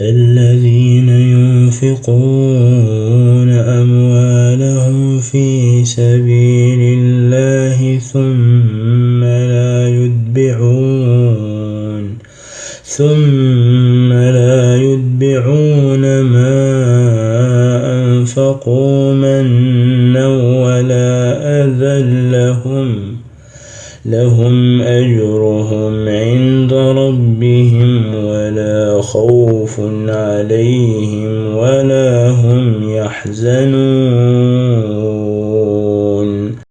الذين ينفقون أموالهم في سبيل الله ثم لا يتبعون ما أنفقوا منا ولا أذى لهم أجرهم عند ربهم ولا خوف عليهم ولا هم يحزنون.